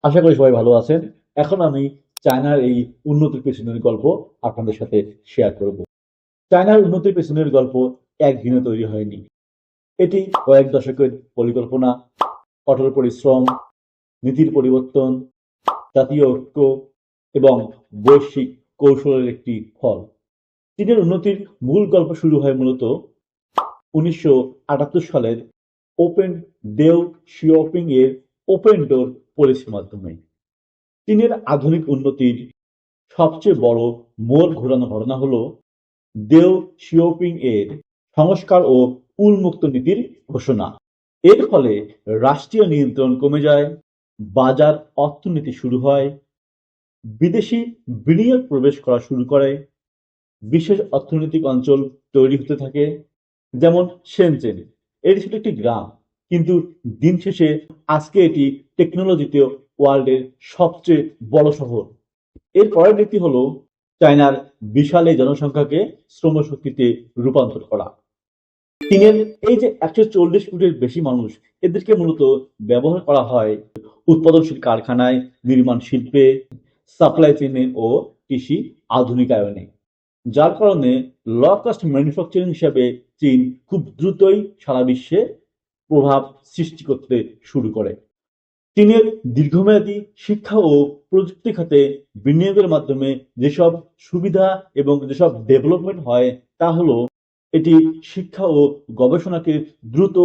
আশা করি সবাই ভালো আছেন। এখন আমি চায়নার এই উন্নতির পেছনের গল্প আপনাদের সাথে শেয়ার করব। চায়নার উন্নতির পেছনের গল্প একদিনে তৈরি হয়নি। এটি কয়েক দশকের পরিকল্পনা, কঠোর পরিশ্রম, নীতির পরিবর্তন, জাতীয় ঐক্য এবং বৈশ্বিক কৌশলের একটি ফল। চীনের উন্নতির মূল গল্প শুরু হয় মূলত 1978 সালের ওপেন দেও শিয়াওপিং এর ওপেন ডোর পলিসির মাধ্যমে। চীনের আধুনিক উন্নতির সবচেয়ে বড় মোড় ঘোরানো ঘটনা হলো দেও শিয়াওপিং এর সংস্কার ও উন্মুক্ত নীতির ঘোষণা। এর ফলে রাষ্ট্রীয় নিয়ন্ত্রণ কমে যায়, বাজার অর্থনীতি শুরু হয়, বিদেশি বিনিয়োগ প্রবেশ করা শুরু করে, বিশেষ অর্থনৈতিক অঞ্চল তৈরি হতে থাকে, যেমন শেনচেন। এটি ছিল একটি গ্রাম, কিন্তু দিন শেষে আজকে এটি টেকনোলজিতে ওয়ার্ল্ডের সবচেয়ে বড় শহর। এর পরের নীতি হলো চায়নার বিশাল এই জনসংখ্যাকে শ্রমশক্তিতে রূপান্তর করা। চীনের এই যে 140 কোটির বেশি মানুষ, এদেরকে মূলত ব্যবহার করা হয় উৎপাদনশীল কারখানায়, নির্মাণ শিল্পে, সাপ্লাই চেইনে ও কৃষি আধুনিকায়নে। যার কারণে ল কস্ট ম্যানুফ্যাকচারিং হিসাবে চীন খুব দ্রুতই সারা বিশ্বে প্রভাব সৃষ্টি করতে শুরু করে। চীনের দীর্ঘমেয়াদী শিক্ষা ও প্রযুক্তি খাতে বিনিয়োগের মাধ্যমে যেসব সুবিধা এবং যেসব ডেভেলপমেন্ট হয়, তা হলো এটি শিক্ষা ও গবেষণাকে দ্রুত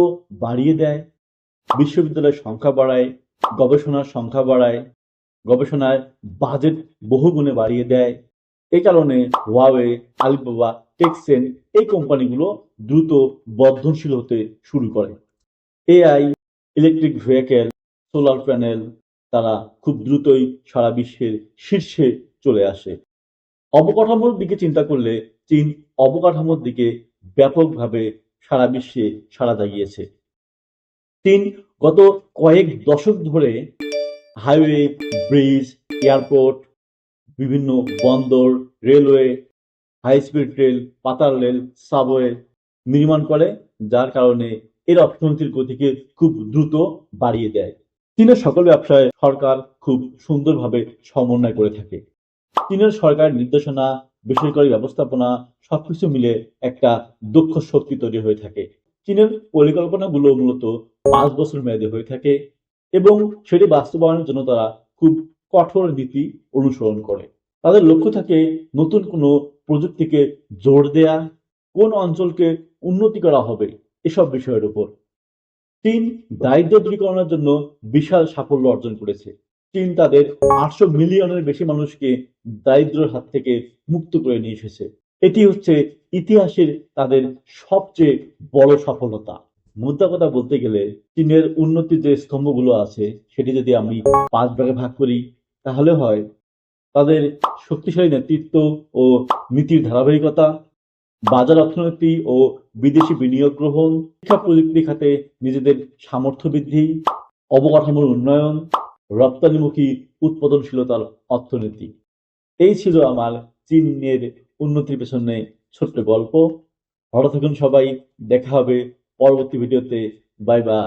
বাড়িয়ে দেয়, বিশ্ববিদ্যালয়ের সংখ্যা বাড়ায়, গবেষণার সংখ্যা বাড়ায়, গবেষণায় বাজেট বহুগুণে বাড়িয়ে দেয়। এই কারণে ওয়াওয়ে, আলিবাবা, টেকসেন্ট এই কোম্পানিগুলো দ্রুত বর্ধনশীল হতে শুরু করে। AI, electric vehicle, solar panel, তারা খুব দ্রুতই সারা বিশ্বের শীর্ষে চলে আসে। অবকাঠামোর দিকে চিন্তা করলে চীন অবকাঠামোর দিকে ব্যাপকভাবে সারা বিশ্বে সাড়া জাগিয়েছে। চীন গত কয়েক দশক ধরে হাইওয়ে, ব্রিজ, এয়ারপোর্ট, বিভিন্ন বন্দর, রেলওয়ে, হাই স্পিড রেল, পাতাল রেল, সাবওয়ে নির্মাণ করে, যার কারণে এর অর্থনীতির গতিকে খুব দ্রুত বাড়িয়ে দেয়। চীনের সকল ব্যবসায় সরকার খুব সুন্দরভাবে সমন্বয় করে থাকে। চীনের সরকারের নির্দেশনা, বেসরকারি ব্যবস্থাপনা সবকিছু মিলে একটা দক্ষ শক্তি তৈরি হয়ে থাকে। চীনের পরিকল্পনাগুলো মূলত 5 বছর মেয়াদী হয়ে থাকে এবং সেটি বাস্তবায়নের জন্য তারা খুব কঠোর নীতি অনুসরণ করে। তাদের লক্ষ্য থাকে নতুন কোনো প্রযুক্তিকে জোর দেয়া, কোন অঞ্চলকে উন্নতি করা হবে, এসব বিষয়ের উপর। চীন দারিদ্র দূরীকরণের জন্য বিশাল সাফল্য অর্জন করেছে। চীন তাদের 800 মিলিয়নের বেশি মানুষকে দারিদ্র্যের হাত থেকে মুক্ত করে নিয়ে এসেছে। এটি হচ্ছে ইতিহাসের তাদের সবচেয়ে বড় সফলতা। মোদ্দা কথা বলতে গেলে চীনের উন্নতির যে স্তম্ভগুলো আছে, সেটি যদি আমি 5 ভাগে ভাগ করি, তাহলে হয় তাদের শক্তিশালী নেতৃত্ব ও নীতির ধারাবাহিকতা, বাজার অর্থনীতি ও বিদেশি বিনিয়োগ গ্রহণ, শিক্ষা প্রযুক্তি খাতে নিজেদের সামর্থ্য বৃদ্ধি, অবকাঠামোর উন্নয়ন, রপ্তানিমুখী উৎপাদনশীলতার অর্থনীতি। এই ছিল আমার চীনের উন্নতির পেছনে ছোট্ট গল্প। ভালো থাকুন সবাই, দেখা হবে পরবর্তী ভিডিওতে। Bye bye.